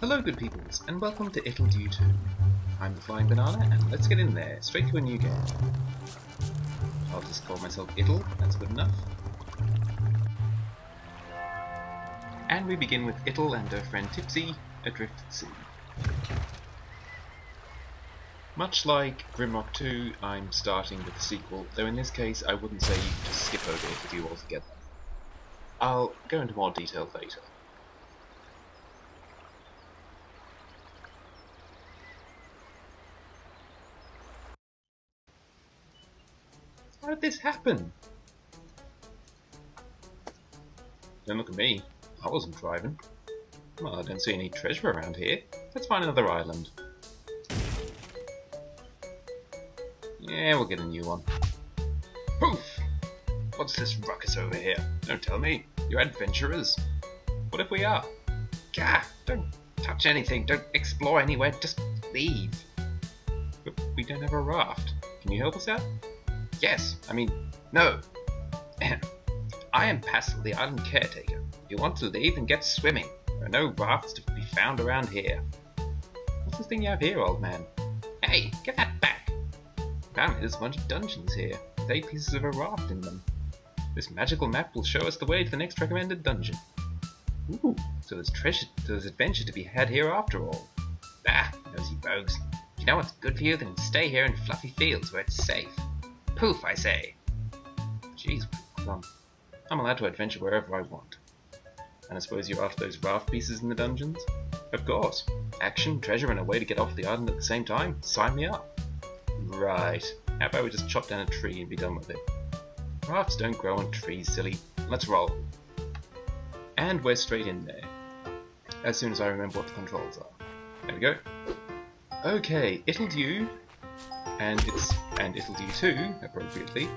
Hello good peoples, and welcome to Ittle Dew 2. I'm the Flying Banana, and let's get in there, straight to a new game. I'll just call myself Ittle, that's good enough. And we begin with Ittle and her friend Tipsy, adrift at sea. Much like Grimrock 2, I'm starting with the sequel, though in this case I wouldn't say you can just skip over Ittle Dew altogether. I'll go into more detail later. How did this happen? Don't look at me. I wasn't driving. Well, I don't see any treasure around here. Let's find another island. Yeah, we'll get a new one. Poof! What's this ruckus over here? Don't tell me. You're adventurers. What if we are? Gah! Don't touch anything. Don't explore anywhere. Just leave. But we don't have a raft. Can you help us out? Yes, no. I am Pastel, the island caretaker. If you want to leave, then get swimming. There are no rafts to be found around here. What's this thing you have here, old man? Hey, get that back! Apparently there's a bunch of dungeons here, with 8 pieces of a raft in them. This magical map will show us the way to the next recommended dungeon. Ooh, so there's adventure to be had here after all. Ah, nosy rogues. If you know what's good for you, then stay here in fluffy fields where it's safe. Poof, I say! Jeez, I'm allowed to adventure wherever I want. And I suppose you're after those raft pieces in the dungeons? Of course. Action, treasure, and a way to get off the island at the same time? Sign me up. Right. How about we just chop down a tree and be done with it? Rafts don't grow on trees, silly. Let's roll. And we're straight in there. As soon as I remember what the controls are. There we go. Okay, Ittle Dew, and Ittle Dew 2, appropriately,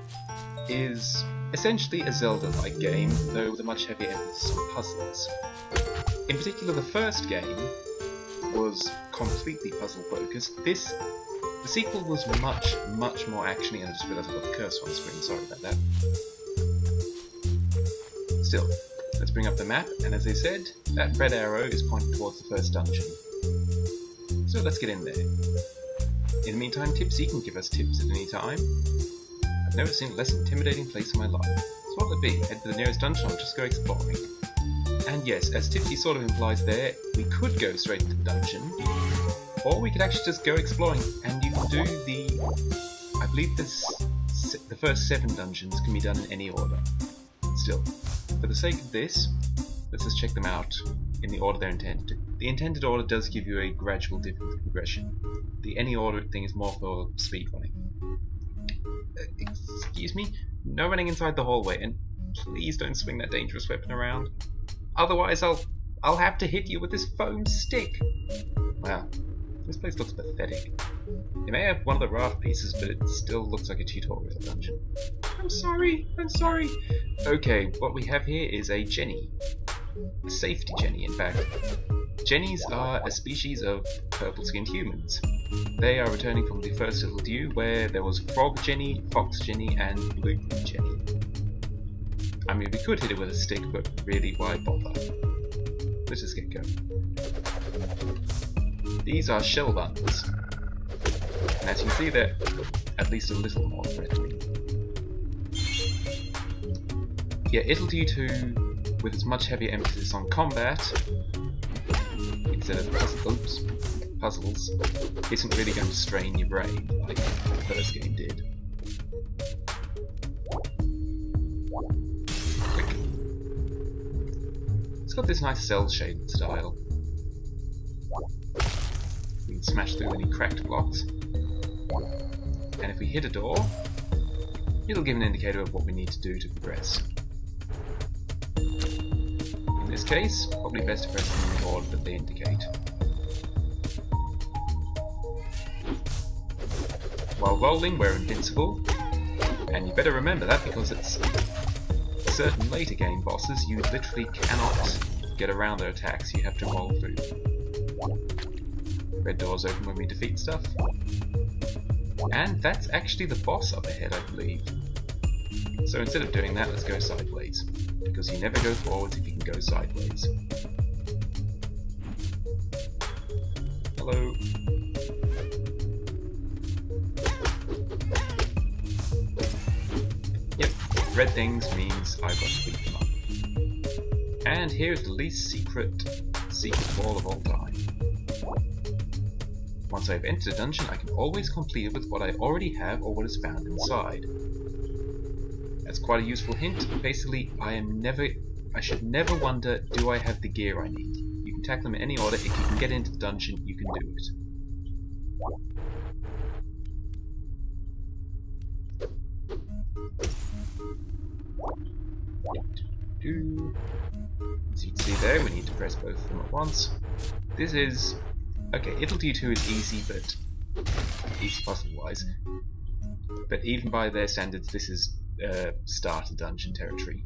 is essentially a Zelda-like game, though with a much heavier emphasis on puzzles. In particular, the first game was completely puzzle-focused. The sequel was much more actiony, and I just realised I've got the cursor on the screen, sorry about that. Still, let's bring up the map, and as I said, that red arrow is pointing towards the first dungeon. So let's get in there. In the meantime, Tipsy can give us tips at any time. I've never seen a less intimidating place in my life. So what would it be? Head to the nearest dungeon or just go exploring? And yes, as Tipsy sort of implies there, we could go straight into the dungeon, or we could actually just go exploring, and you can do I believe the first 7 dungeons can be done in any order. Still, for the sake of this, let's just check them out in the order they're intended. The intended order does give you a gradual different progression. The any order thing is more for speedrunning. Excuse me? No running inside the hallway, and please don't swing that dangerous weapon around. Otherwise I'll have to hit you with this foam stick. Wow, this place looks pathetic. You may have one of the raft pieces, but it still looks like a tutorial dungeon. I'm sorry. Okay, what we have here is a Jenny. A safety Jenny, in fact. Jennies are a species of purple-skinned humans. They are returning from the first Ittle Dew, where there was Frog Jenny, Fox Jenny, and Blue Jenny. We could hit it with a stick, but really, why bother? Let's just get going. These are shell buns. And as you can see, they're at least a little more threatening. Yeah, Ittle Dew 2, with its much heavier emphasis on combat, instead of puzzles, isn't really going to strain your brain like the first game did. Quick. It's got this nice cel-shaded style. We can smash through any cracked blocks. And if we hit a door, it'll give an indicator of what we need to do to progress. In this case, probably best to press them in the order that they indicate. While rolling, we're invincible, and you better remember that because it's certain later game bosses, you literally cannot get around their attacks, you have to roll through. Red doors open when we defeat stuff. And that's actually the boss up ahead, I believe. So instead of doing that, let's go sideways. Because you never go forwards if you can go sideways. Hello. Yep, red things means I've got to beat them up. And here's the least secret wall of all time. Once I've entered a dungeon, I can always complete it with what I already have or what is found inside. That's quite a useful hint. Basically, I should never wonder, do I have the gear I need? You can tackle them in any order. If you can get into the dungeon, you can do it. As you can see there, we need to press both of them at once. This is... okay, Ittle Dew 2 is easy, but... easy puzzle-wise. But even by their standards, this is starter dungeon territory.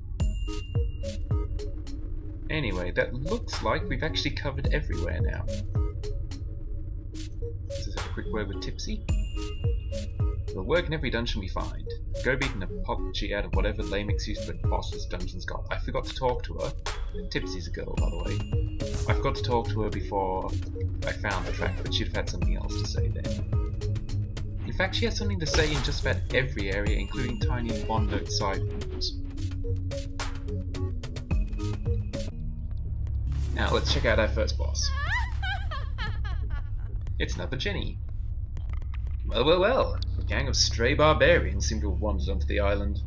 Anyway, that looks like we've actually covered everywhere now. Let's just have a quick word with Tipsy. We'll work in every dungeon we find. Go beating a PUBG out of whatever lame excuse the boss this dungeon's got. I forgot to talk to her. Tipsy's a girl, by the way. I forgot to talk to her before I found the track, but she'd have had something else to say then. In fact, she has something to say in just about every area, including tiny one-note side rooms. Now let's check out our first boss. It's another Jenny. Well, well, well. A gang of stray barbarians seem to have wandered onto the island.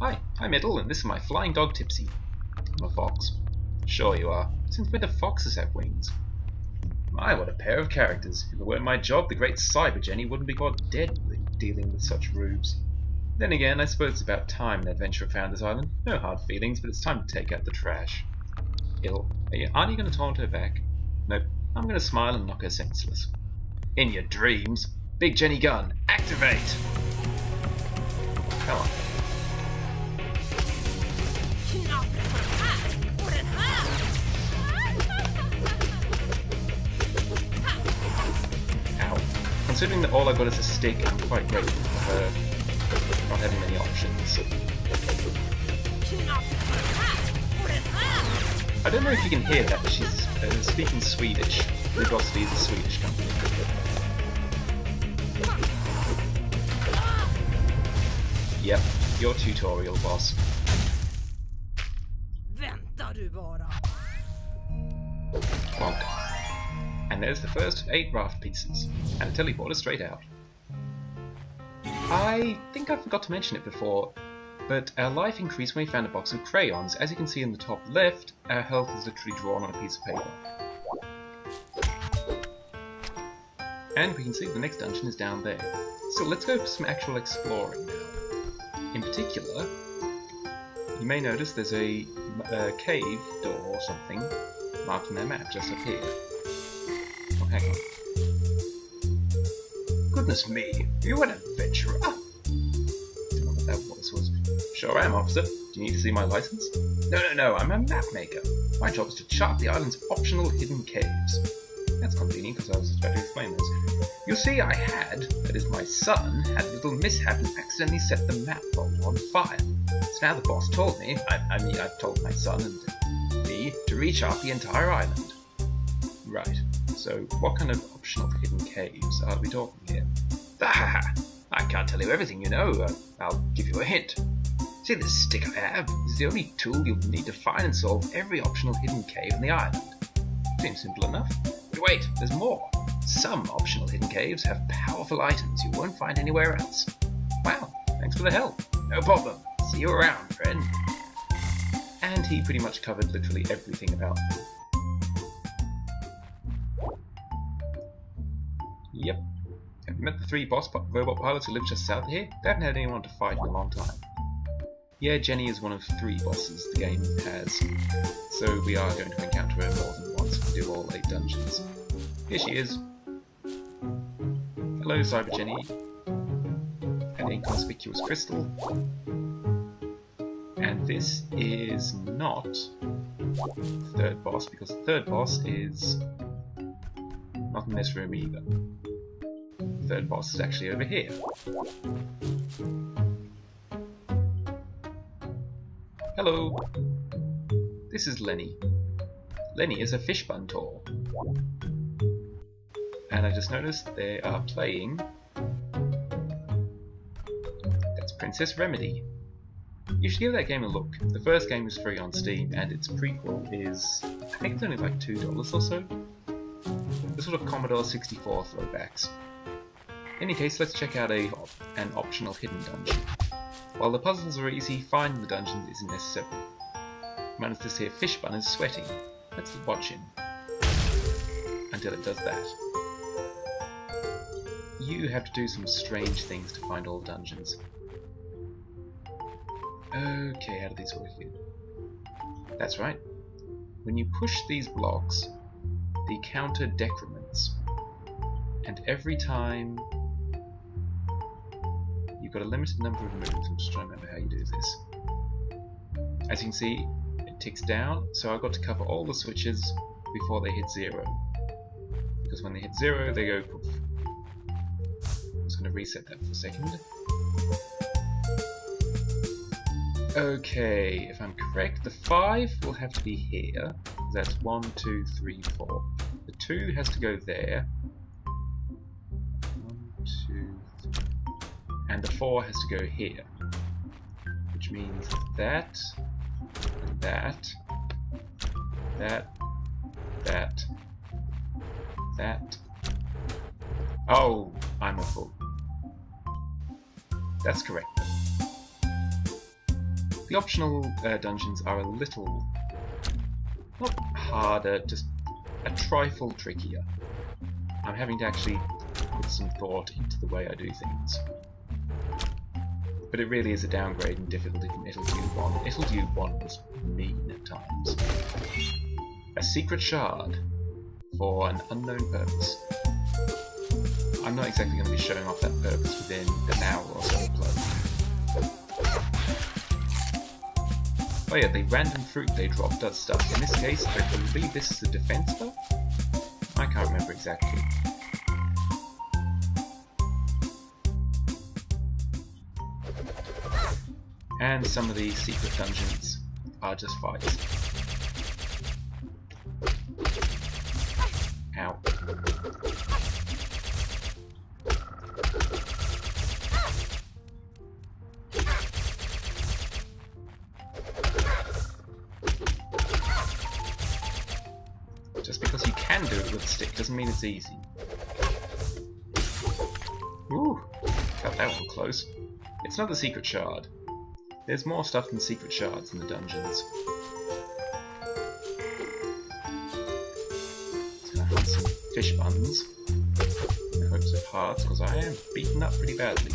Hi, I'm Ittle, and this is my flying dog Tipsy. I'm a fox. Sure you are. Since when do foxes have wings? My, what a pair of characters. If it weren't my job, the great Cyber Jenny wouldn't be caught dead dealing with such rubes. Then again, I suppose it's about time an adventurer found this island. No hard feelings, but it's time to take out the trash. Ittle, aren't you going to taunt her back? Nope, I'm going to smile and knock her senseless. In your dreams. Big Jenny gun, activate! Come on. Ow. Considering that all I've got is a stick, I'm quite grateful for her not having many options. I don't know if you can hear that, but she's speaking Swedish. Ludosity is a Swedish company. Yep, your tutorial, boss. Bonk. And there's the first of 8 raft pieces, and a teleporter straight out. I think I forgot to mention it before, but our life increased when we found a box of crayons. As you can see in the top left, our health is literally drawn on a piece of paper. And we can see the next dungeon is down there. So let's go for some actual exploring now. In particular, you may notice there's a cave door or something marked on their map just up here. Oh, hang on. Goodness me, you an adventurer? Don't know what that voice was. Sure am, officer. Do you need to see my license? No, I'm a map maker. My job is to chart the island's optional hidden caves. That's convenient because I was about to explain this. You see, that is my son, had a little mishap and accidentally set the map folder on fire. So now the boss told me, I've told my son and me to rechart the entire island. Right, so what kind of optional hidden caves are we talking here? Ah, I can't tell you everything, you know. I'll give you a hint. See this stick I have? It's the only tool you'll need to find and solve every optional hidden cave in the island. Seems simple enough. But wait, there's more. Some optional hidden caves have powerful items you won't find anywhere else. Wow, thanks for the help. No problem. See you around, friend. And he pretty much covered literally everything about me. Yep. Have you met the 3 robot pilots who live just south of here? They haven't had anyone to fight in a long time. Yeah, Jenny is one of 3 bosses the game has, so we are going to encounter her more than once to do all 8 dungeons. Here she is. Hello, Cyber Jenny. An inconspicuous crystal. And this is not the 3rd boss, because the 3rd boss is not in this room either. The 3rd boss is actually over here. Hello. This is Lenny. Lenny is a fish buntor. And I just noticed they are playing... That's Princess Remedy. You should give that game a look. The first game is free on Steam, and its prequel is... I think it's only like $2 or so. The sort of Commodore 64 throwbacks. In any case, let's check out an optional hidden dungeon. While the puzzles are easy, finding the dungeons isn't necessary. Notice this here fish bun is sweating. Let's watch him. Until it does that. You have to do some strange things to find all the dungeons. Okay, how do these work here? That's right. When you push these blocks, the counter decrements. And every time... You've got a limited number of moves. I'm just trying to remember how you do this. As you can see, it ticks down, so I've got to cover all the switches before they hit 0. Because when they hit 0, they go poof. I'm just going to reset that for a second. Okay, if I'm correct, the 5 will have to be here. That's 1, 2, 3, 4. The 2 has to go there. 1, 2, 3. And the 4 has to go here. Which means that, that, that. Oh, I'm a fool. That's correct. The optional dungeons are a little, not harder, just a trifle trickier. I'm having to actually put some thought into the way I do things. But it really is a downgrade in difficulty from Ittle Dew 1. Ittle Dew 1 was mean at times. A secret shard for an unknown purpose. I'm not exactly going to be showing off that purpose within an hour or so of play. Oh yeah, the random fruit they drop does stuff. In this case, I believe this is a defense buff? I can't remember exactly. And some of the secret dungeons are just fights. Ow. Just because you can do it with a stick doesn't mean it's easy. Ooh, cut that one close. It's not the secret shard. There's more stuff than secret shards in the dungeons. Just gonna hunt some fish buns in hopes of hearts, because I am beaten up pretty badly.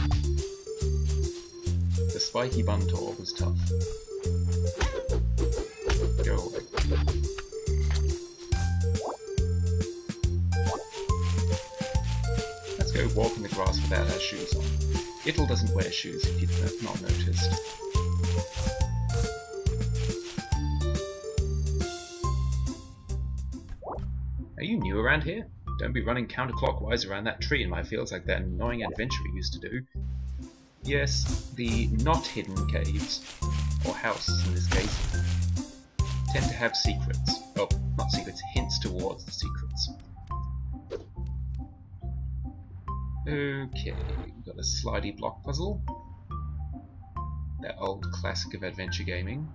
The spiky buntor was tough. Go away. Let's go walk in the grass without our shoes on. Ittle doesn't wear shoes if you've not noticed. Are you new around here? Don't be running counterclockwise around that tree in my fields like that annoying adventurer used to do. Yes, the not hidden caves, or houses in this case, tend to have secrets. Oh, not secrets, hints towards the secrets. Okay, we've got a slidey block puzzle. That old classic of adventure gaming.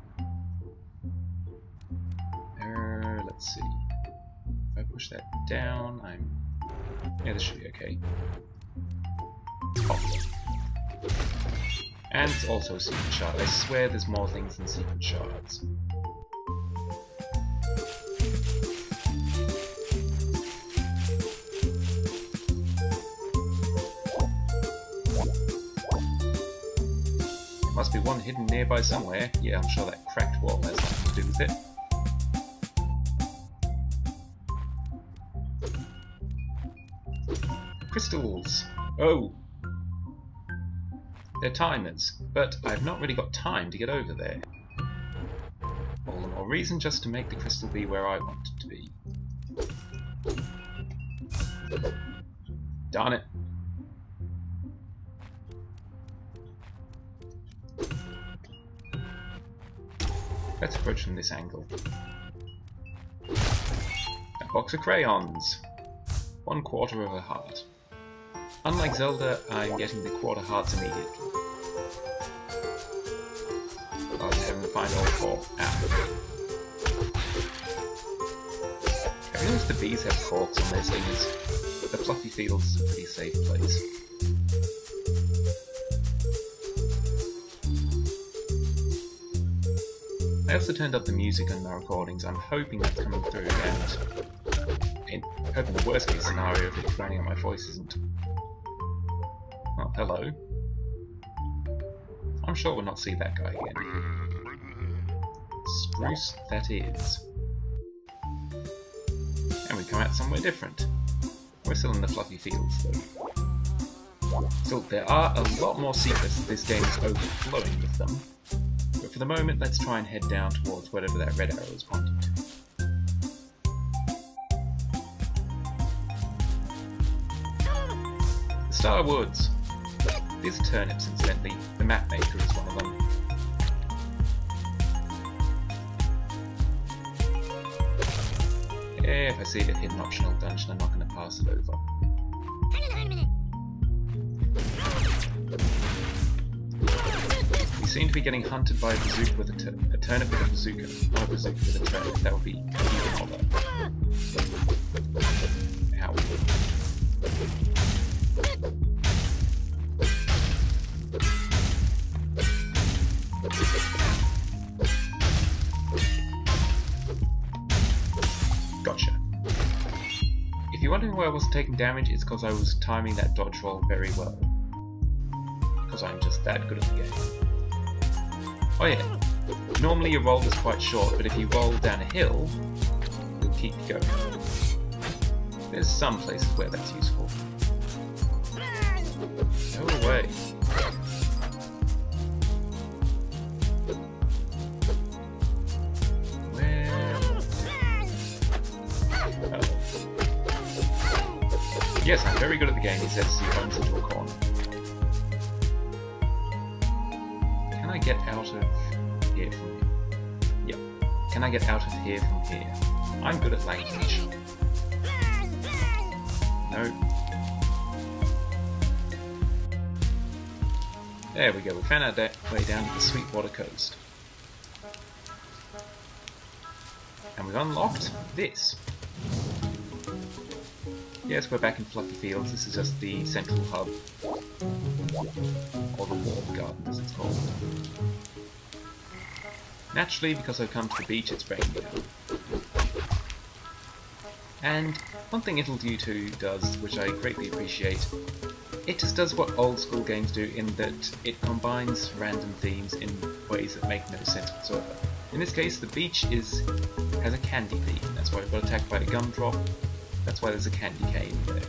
Let's see. If I push that down, yeah, this should be okay. Oh. And it's also a secret shard. I swear there's more things than secret shards. There must be one hidden nearby somewhere. Yeah, I'm sure that cracked wall has something to do with it. Crystals! Oh! They're timers, but I've not really got time to get over there. All the more reason just to make the crystal be where I want it to be. Darn it! Let's approach from this angle. That Box of crayons. 1/4 of a heart. Unlike Zelda, I'm getting the quarter hearts immediately. I'll just have to find all 4. Have you noticed the bees have corks on their sleeves? The fluffy fields is a pretty safe place. I also turned up the music on my recordings. I'm hoping that's coming through, and hoping the worst case scenario if it's drowning out my voice isn't. Oh, hello. I'm sure we'll not see that guy again. Spruce that is. And we come out somewhere different. We're still in the fluffy fields though. Still, there are a lot more secrets that this game is overflowing with them. But for the moment, let's try and head down towards whatever that red arrow is pointing to. The Star Woods. These are turnips, incidentally. The map maker is one of them. Yeah, if I see a hidden optional dungeon, I'm not going to pass it over. We seem to be getting hunted by a bazooka with a turnip with a bazooka, not a bazooka with a turnip. That would be even odder. Ow. Gotcha. If you're wondering why I wasn't taking damage, it's because I was timing that dodge roll very well. Because I'm just that good at the game. Oh yeah, normally your roll is quite short, but if you roll down a hill, it'll keep you going. There's some places where that's useful. Go away. Yes, I'm very good at the game, he says as he runs into a corner. Can I get out of here from here? Yep. Can I get out of here from here? I'm good at language. No. There we go, we found our way down to the Sweetwater coast. And we've unlocked this. Yes, we're back in Fluffy Fields. This is just the central hub. Or the walled garden, as it's called. Naturally, because I've come to the beach, it's raining down. And one thing Ittle Dew 2 does, which I greatly appreciate, it just does what old school games do in that it combines random themes in ways that make no sense whatsoever. In this case, the beach has a candy theme. That's why we got attacked by a gumdrop. That's why there's a candy cane there.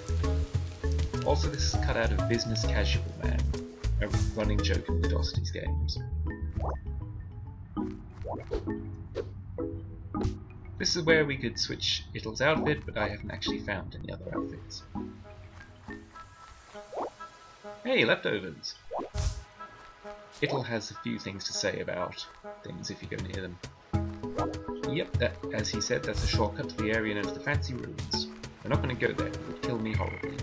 Also, this is cut out of Business Casual Man, a running joke in Vidosity's games. This is where we could switch Ittle's outfit, but I haven't actually found any other outfits. Hey, leftovers! Ittle has a few things to say about things if you go near them. Yep, that, as he said, that's a shortcut to the area known as the Fancy Ruins. We're not going to go there, it would kill me horribly.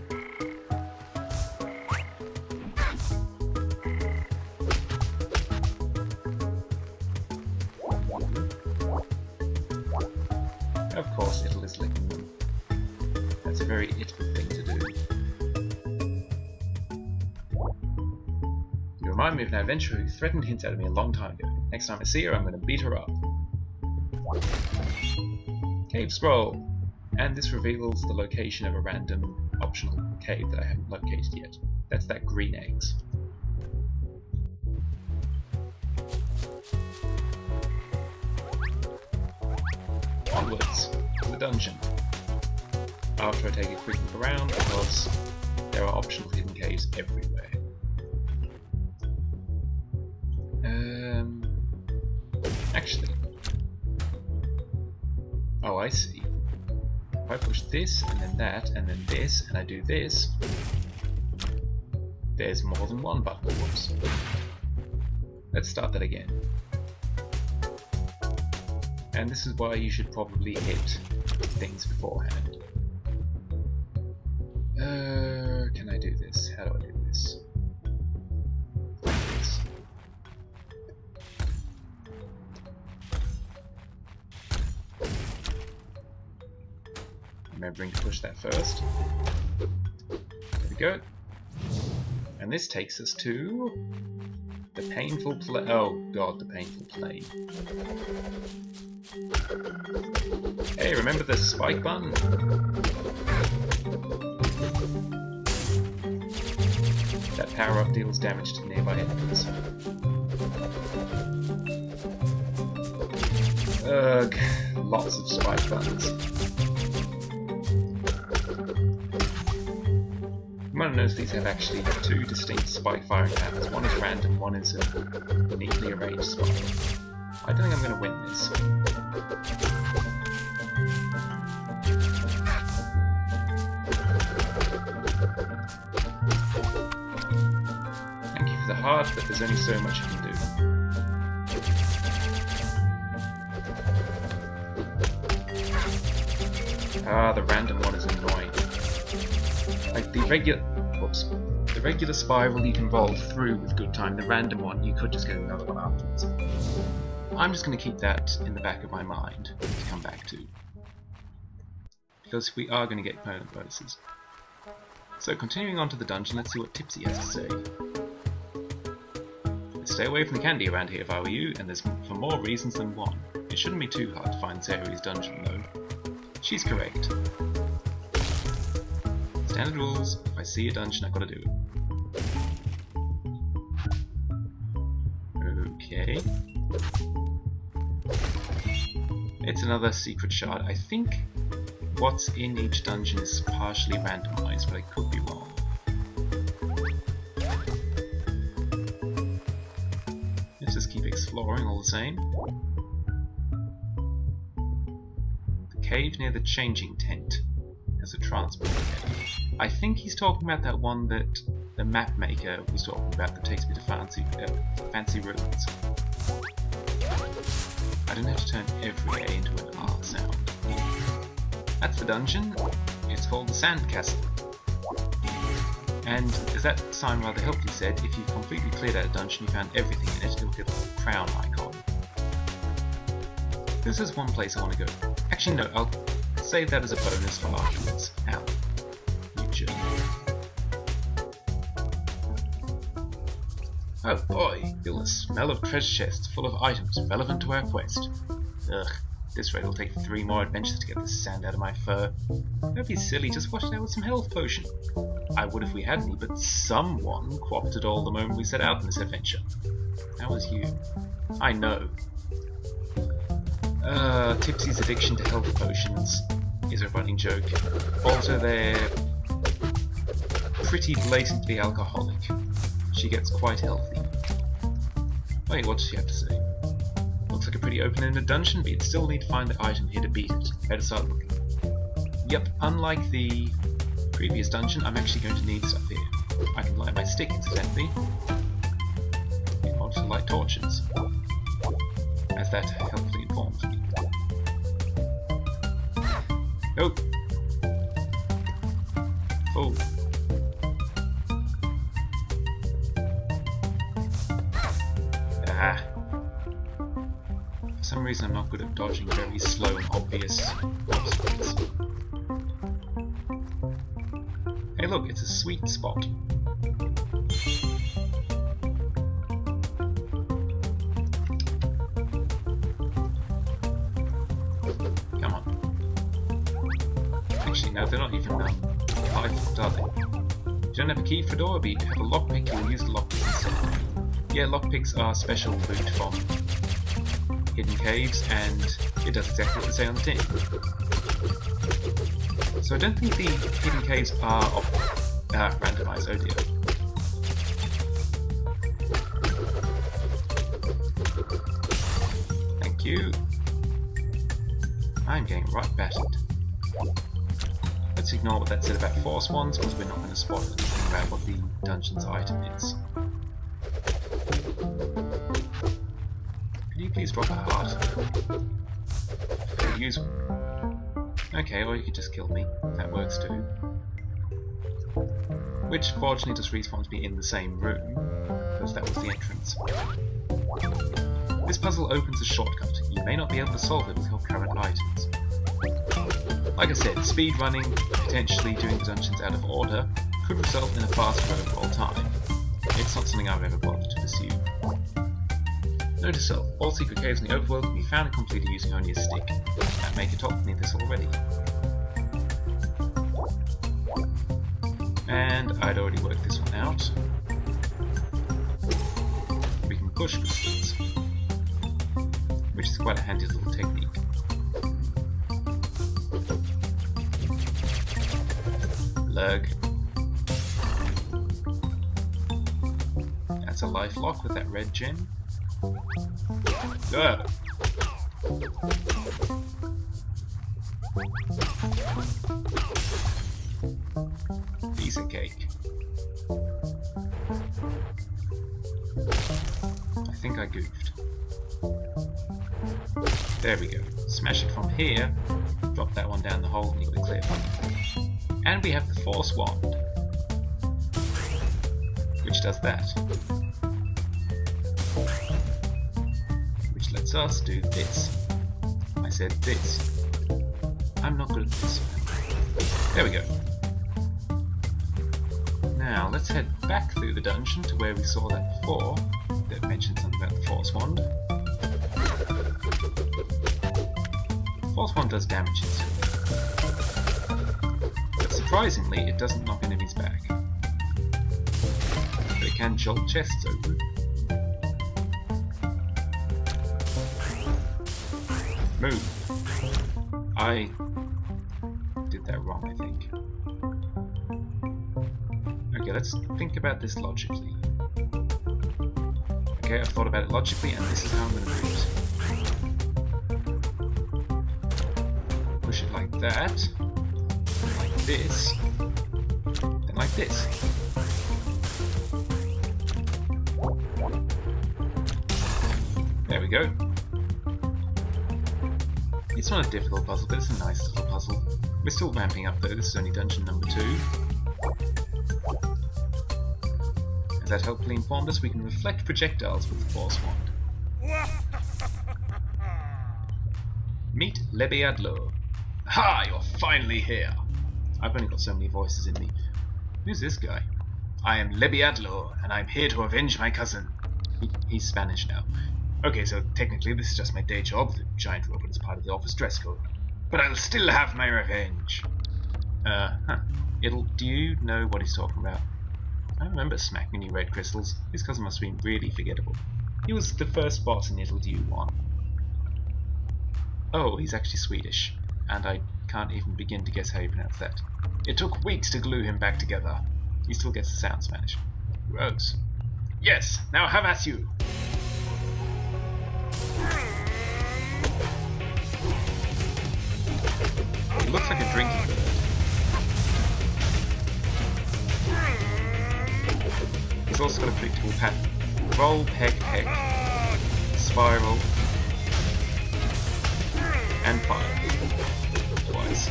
Of course, Ittle is licking them. That's a very Ittle thing to do. You remind me of an adventurer who threatened hints at me a long time ago. Next time I see her, I'm going to beat her up. Cave scroll! And this reveals the location of a random optional cave that I haven't located yet. That's that green eggs. Onwards to the dungeon. After I take a quick look around, because there are optional hidden caves everywhere. Actually. Oh, I see. If I push this, and then that, and then this, and I do this, there's more than one button. Whoops. Let's start that again. And this is why you should probably hit things beforehand. Can I do this? How do I do this? Like this. Remembering to push that first. There we go. And this takes us to the painful plane. Oh god, the painful plane. Hey, remember the spike button? That power-up deals damage to nearby enemies. Ugh, lots of spike buttons. You might notice these have actually two distinct spike firing patterns. One is random, one is a neatly arranged spike. I don't think I'm going to win this. Thank you for the heart, but there's only so much I can do. Ah, the random one is annoying. Like the regular spiral you can roll through with good time, the random one you could just get another one afterwards. I'm just going to keep that in the back of my mind to come back to, because we are going to get opponent bonuses. So continuing on to the dungeon, let's see what Tipsy has to say. Stay away from the candy around here if I were you, and there's for more reasons than one. It shouldn't be too hard to find Sairi's dungeon though. She's correct. Standard rules, if I see a dungeon I've got to do it. Okay. It's another secret shard. I think what's in each dungeon is partially randomized, but I could be wrong. Let's just keep exploring all the same. The cave near the changing tent has a transport area. I think he's talking about that one that the map maker was talking about that takes me to fancy ruins. I don't have to turn every A into an R sound. That's the dungeon. It's called the Sand Castle. And as that sign rather helpfully said, if you've completely cleared out a dungeon, you found everything in it, it'll get a crown icon. This is one place I want to go. Actually no, I'll save that as a bonus for afterwards. Allant. You jerk. Oh boy, feel the smell of treasure chests full of items relevant to our quest. Ugh, this rate will take 3 more adventures to get the sand out of my fur. Don't be silly, just wash it out with some health potion. I would if we had any, but someone co-opted all the moment we set out on this adventure. That was you. I know. Tipsy's addiction to health potions is a running joke. Also, they're pretty blatantly alcoholic. She gets quite healthy. Wait, what does she have to say? Looks like a pretty open-ended dungeon, but you'd still need to find the item here to beat it. Better start looking. Yep, unlike the previous dungeon, I'm actually going to need stuff here. I can light my stick, incidentally, in order to light torches, as that helpfully informs me. Nope. Oh. For some reason I'm not good at dodging very slow and obvious obstacles. Hey look, it's a sweet spot. Come on. Actually no, they're not even live, are they? You don't have a key for a door, but you have a lockpick, you'll use the lockpick instead. Yeah, lockpicks are special loot from hidden caves, and it does exactly what they say on the tin. So I don't think the hidden caves are randomized, oh dear. Thank you. I'm getting right battered. Let's ignore what that said about force wands, because we're not going to spoil anything about what the dungeon's item is. Could you please drop a heart? Could use one. Okay, or you could just kill me. That works too. Which fortunately just respawns me in the same room, because that was the entrance. This puzzle opens a shortcut. You may not be able to solve it with your current items. Like I said, speed running, potentially doing the dungeons out of order, could result in a faster overall time. It's not something I've ever bothered to pursue. Note to self, all secret caves in the overworld can be found and completed using only a stick. That maker told me this already. And I'd already worked this one out. We can push crystals, which is quite a handy little technique. Lurg. That's a life lock with that red gem. Ugh. Piece of cake. I think I goofed. There we go. Smash it from here, drop that one down the hole and you got a cliff. And we have the Force Wand, which does that. Which lets us do this. I said this. I'm not good at this. There we go. Now let's head back through the dungeon to where we saw that before, that mentioned something about the Force Wand. Force Wand does damage instantly. But surprisingly, it doesn't knock enemies back. But it can jolt chests open. Move. I did that wrong, I think. Okay, let's think about this logically. Okay, I've thought about it logically, and this is how I'm going to do it. Push it like that, then like this, then like this. There we go. It's not a difficult puzzle, but it's a nice little puzzle. We're still ramping up though, this is only dungeon number 2. As that helpfully informed us, we can reflect projectiles with the Force Wand. Meet Lebiadlo. Ha! You're finally here! I've only got so many voices in me. Who's this guy? I am Lebiadlo, and I'm here to avenge my cousin. He's Spanish now. Okay, so technically this is just my day job. The giant robot is part of the office dress code. But I'll still have my revenge. Ittle, do you know what he's talking about? I remember smacking you red crystals. His cousin must have been really forgettable. He was the first boss in Ittle Dew 1. Oh, he's actually Swedish. And I can't even begin to guess how you pronounce that. It took weeks to glue him back together. He still gets to sound Spanish. Gross. Yes, now have at you! It looks like a drinking bird. He's also got a predictable pattern. Roll, peg, peg, spiral, and fire. Twice.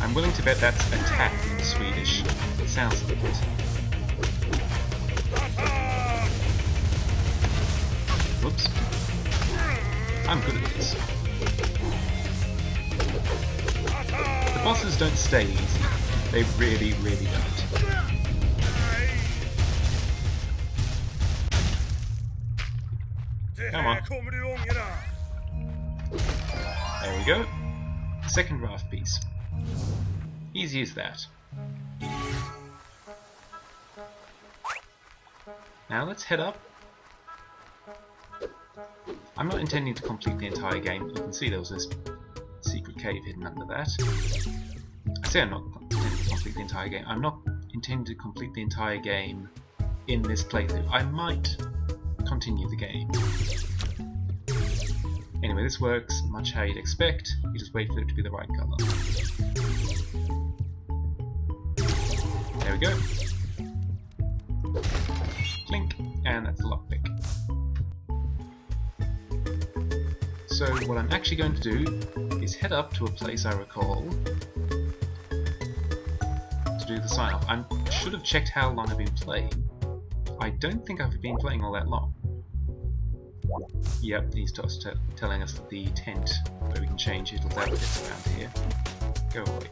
I'm willing to bet that's attack in Swedish. It sounds like it. Whoops. I'm good at this. The bosses don't stay easy. They really, really don't. Come on. There we go. Second raft piece. Easy as that. Now let's head up. I'm not intending to complete the entire game. You can see there was this secret cave hidden under that. I say I'm not intending to complete the entire game. I'm not intending to complete the entire game in this playthrough. I might continue the game. Anyway, this works much how you'd expect. You just wait for it to be the right colour. There we go. Clink, and that's the lockpick. So what I'm actually going to do is head up to a place I recall to do the sign-off. I should have checked how long I've been playing. I don't think I've been playing all that long. Yep, he's telling us that the tent where we can change Ittle's outfits around here. Go away.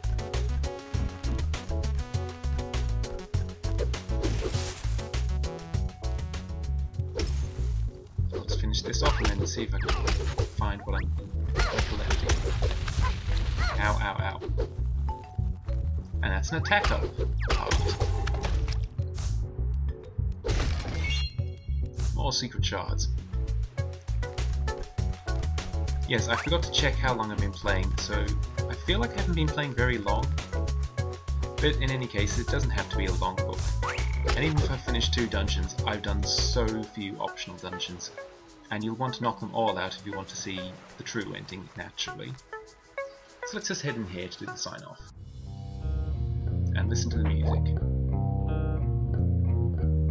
Let's finish this off and then see if I can find what I'm collecting. Ow, ow, ow. And that's an attack up part. More secret shards. Yes, I forgot to check how long I've been playing, so I feel like I haven't been playing very long. But in any case, it doesn't have to be a long book. And even if I finish 2 dungeons, I've done so few optional dungeons. And you'll want to knock them all out if you want to see the true ending, naturally. So let's just head in here to do the sign-off. And listen to the music.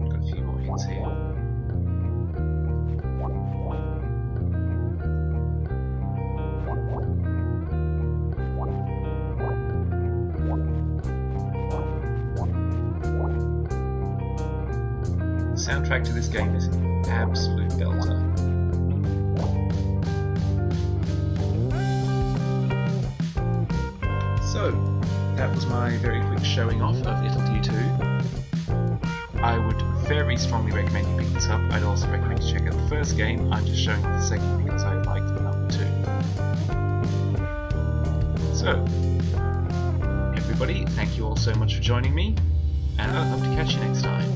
Got a few more hints here. The soundtrack to this game is an absolute belter. So, that was my very quick showing off of Ittle Dew 2. I would very strongly recommend you pick this up. I'd also recommend you check out the first game. I'm just showing off the second because I liked number 2. So, everybody, thank you all so much for joining me, and I hope to catch you next time.